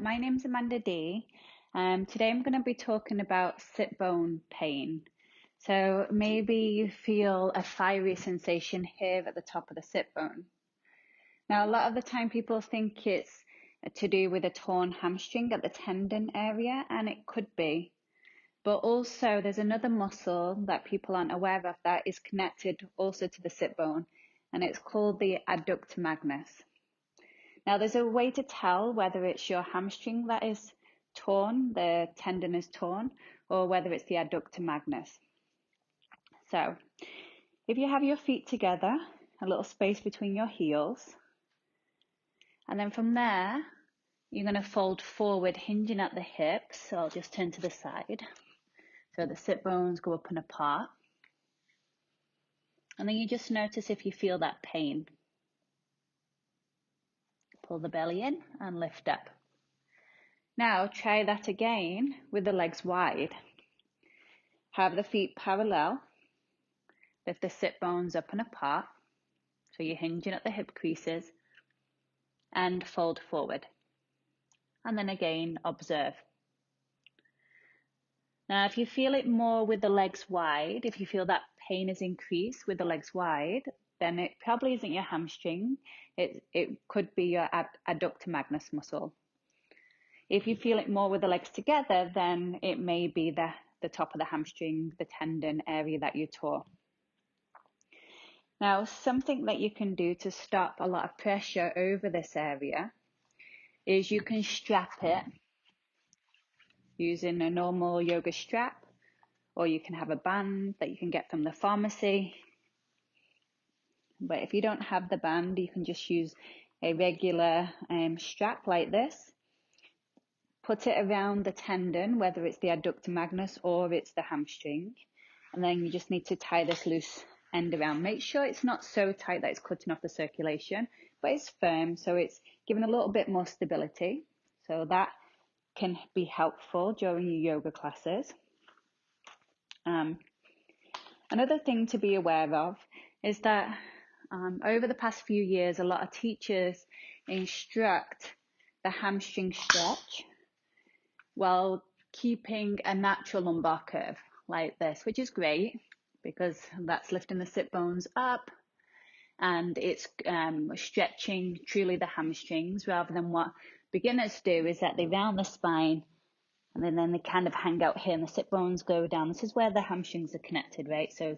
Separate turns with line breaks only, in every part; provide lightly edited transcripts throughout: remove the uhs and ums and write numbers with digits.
my name's Amanda D. Today I'm going to be talking about sit bone pain. So maybe you feel a fiery sensation here at the top of the sit bone. Now, a lot of the time people think it's to do with a torn hamstring at the tendon area, and it could be. But also there's another muscle that people aren't aware of that is connected also to the sit bone, and it's called the adductor magnus. Now, there's a way to tell whether it's your hamstring that is torn, the tendon is torn, or whether it's the adductor magnus. So, if you have your feet together, a little space between your heels, and then from there, you're going to fold forward, hinging at the hips. So I'll just turn to the side. So the sit bones go up and apart. And then you just notice if you feel that pain. Pull the belly in and lift up. Now try that again with the legs wide. Have the feet parallel. Lift the sit bones up and apart. So you're hinging at the hip creases. And fold forward. And then again, observe. Now, if you feel it more with the legs wide, if you feel that pain is increased with the legs wide, then it probably isn't your hamstring. It could be your adductor magnus muscle. If you feel it more with the legs together, then it may be the top of the hamstring, the tendon area that you tore. Now, something that you can do to stop a lot of pressure over this area is you can strap it using a normal yoga strap, or you can have a band that you can get from the pharmacy. But if you don't have the band, you can just use a regular strap like this. Put it around the tendon, whether it's the adductor magnus or it's the hamstring. And then you just need to tie this loose end around. Make sure it's not so tight that it's cutting off the circulation, but it's firm, so it's giving a little bit more stability. So that can be helpful during your yoga classes. Another thing to be aware of is that over the past few years, a lot of teachers instruct the hamstring stretch while keeping a natural lumbar curve like this, which is great because that's lifting the sit bones up and it's stretching truly the hamstrings, rather than what beginners do is that they round the spine and then they kind of hang out here and the sit bones go down. This is where the hamstrings are connected, right? So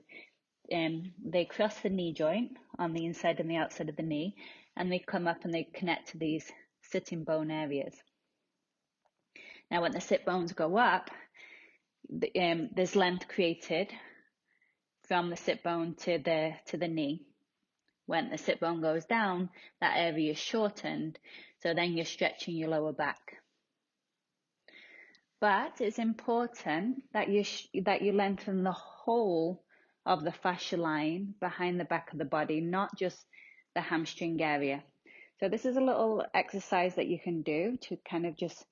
they cross the knee joint on the inside and the outside of the knee, and they come up and they connect to these sitting bone areas. Now, when the sit bones go up, there's length created from the sit bone to the knee. When the sit bone goes down, that area is shortened, so then you're stretching your lower back. But it's important that you lengthen the whole of the fascia line behind the back of the body, not just the hamstring area. So this is a little exercise that you can do to kind of just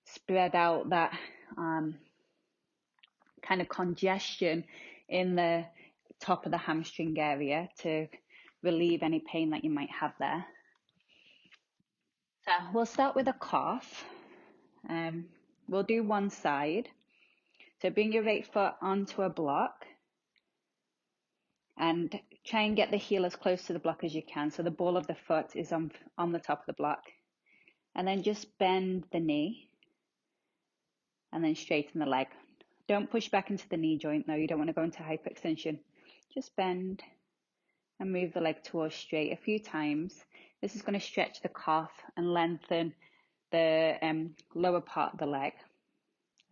spread out that kind of congestion in the top of the hamstring area to relieve any pain that you might have there. So we'll start with a cough. We'll do one side. So bring your right foot onto a block and try and get the heel as close to the block as you can. So the ball of the foot is on the top of the block. And then just bend the knee and then straighten the leg. Don't push back into the knee joint though. You don't want to go into hyperextension. Just bend and move the leg towards straight a few times. This is going to stretch the calf and lengthen the lower part of the leg.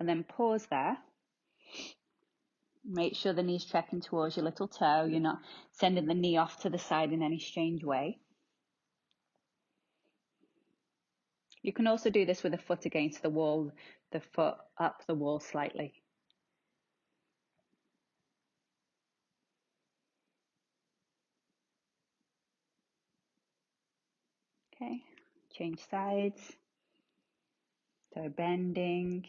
And then pause there. Make sure the knee's tracking towards your little toe. You're not sending the knee off to the side in any strange way. You can also do this with a foot against the wall, the foot up the wall slightly. Okay, change sides. So bending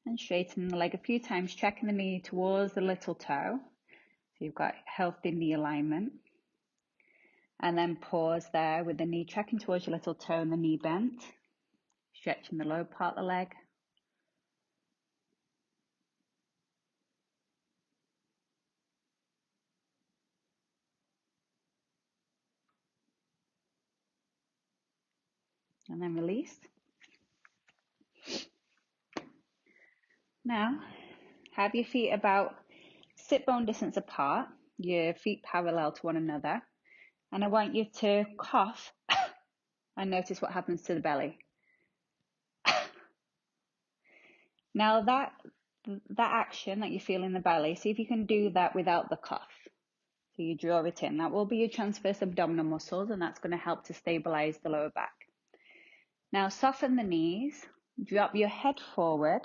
and straightening the leg a few times, tracking the knee towards the little toe. So you've got healthy knee alignment. And then pause there with the knee tracking towards your little toe and the knee bent. stretching the lower part of the leg. And then release. Now, have your feet about sit bone distance apart, your feet parallel to one another. And I want you to cough and notice what happens to the belly. Now that action that you feel in the belly, see if you can do that without the cough. So you draw it in. That will be your transverse abdominal muscles, and that's going to help to stabilize the lower back. Now soften the knees, drop your head forward.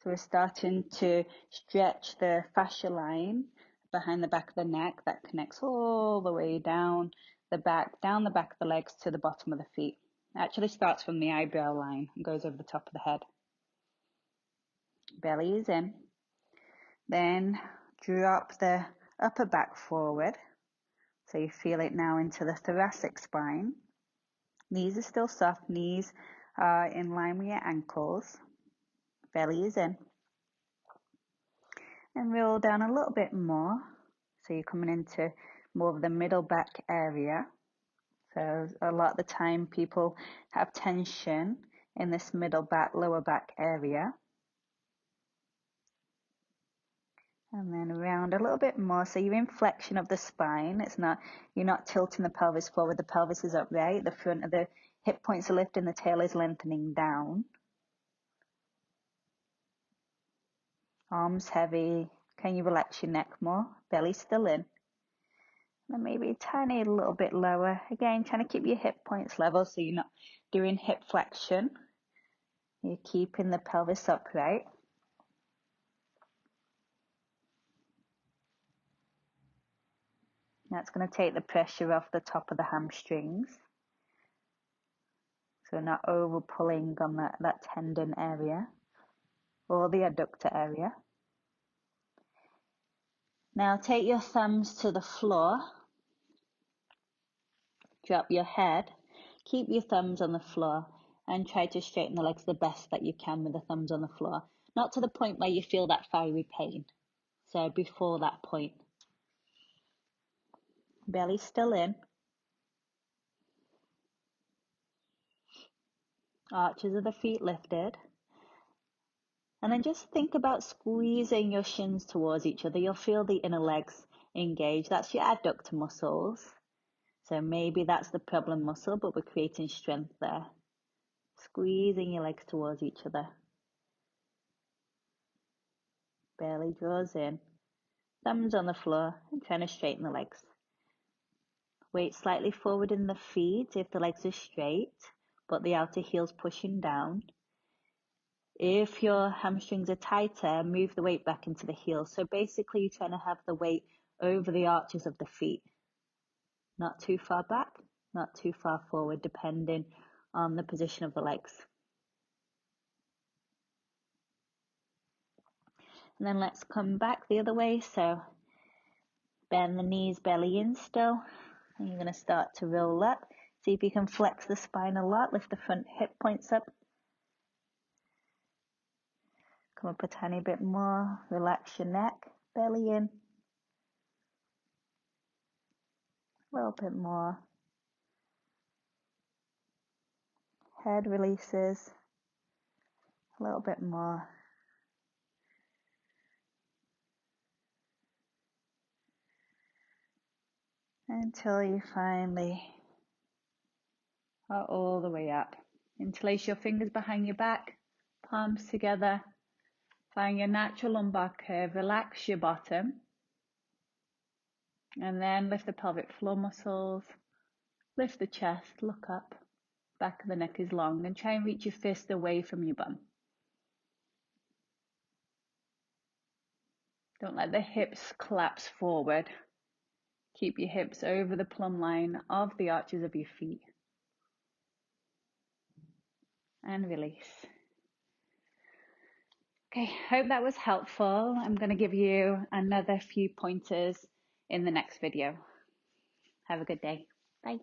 So we're starting to stretch the fascia line behind the back of the neck that connects all the way down the back of the legs to the bottom of the feet. It actually starts from the eyebrow line and goes over the top of the head. Belly is in. Then drop the upper back forward. So you feel it now into the thoracic spine. Knees are still soft. Knees are in line with your ankles. Belly is in. And roll down a little bit more. So you're coming into more of the middle back area. So a lot of the time people have tension in this middle back, lower back area. And then round a little bit more. So you're in flexion of the spine. You're not tilting the pelvis forward. The pelvis is upright. The front of the hip points are lifting. The tail is lengthening down. Arms heavy. Can you relax your neck more? Belly still in. And maybe a tiny little bit lower. Again, trying to keep your hip points level so you're not doing hip flexion. You're keeping the pelvis upright. That's going to take the pressure off the top of the hamstrings. So not over pulling on that tendon area or the adductor area. Now take your thumbs to the floor. Drop your head. Keep your thumbs on the floor and try to straighten the legs the best that you can with the thumbs on the floor. Not to the point where you feel that fiery pain. So before that point. Belly still in. Arches of the feet lifted. And then just think about squeezing your shins towards each other. You'll feel the inner legs engage. That's your adductor muscles. So maybe that's the problem muscle, but we're creating strength there. Squeezing your legs towards each other. Belly draws in. Thumbs on the floor and trying to straighten the legs. Weight slightly forward in the feet if the legs are straight, but the outer heel's pushing down. If your hamstrings are tighter, move the weight back into the heel. So basically you're trying to have the weight over the arches of the feet. Not too far back, not too far forward, depending on the position of the legs. And then let's come back the other way. So bend the knees, belly in still. And you're going to start to roll up. See if you can flex the spine a lot. Lift the front hip points up. Come up a tiny bit more. Relax your neck, belly in. A little bit more. Head releases. A little bit more. Until you finally are all the way up. Interlace your fingers behind your back, palms together. Find your natural lumbar curve. Relax your bottom. And then lift the pelvic floor muscles. Lift the chest, look up. Back of the neck is long. And try and reach your fist away from your bum. Don't let the hips collapse forward. Keep your hips over the plumb line of the arches of your feet. And release. Okay, hope that was helpful. I'm going to give you another few pointers in the next video. Have a good day. Bye.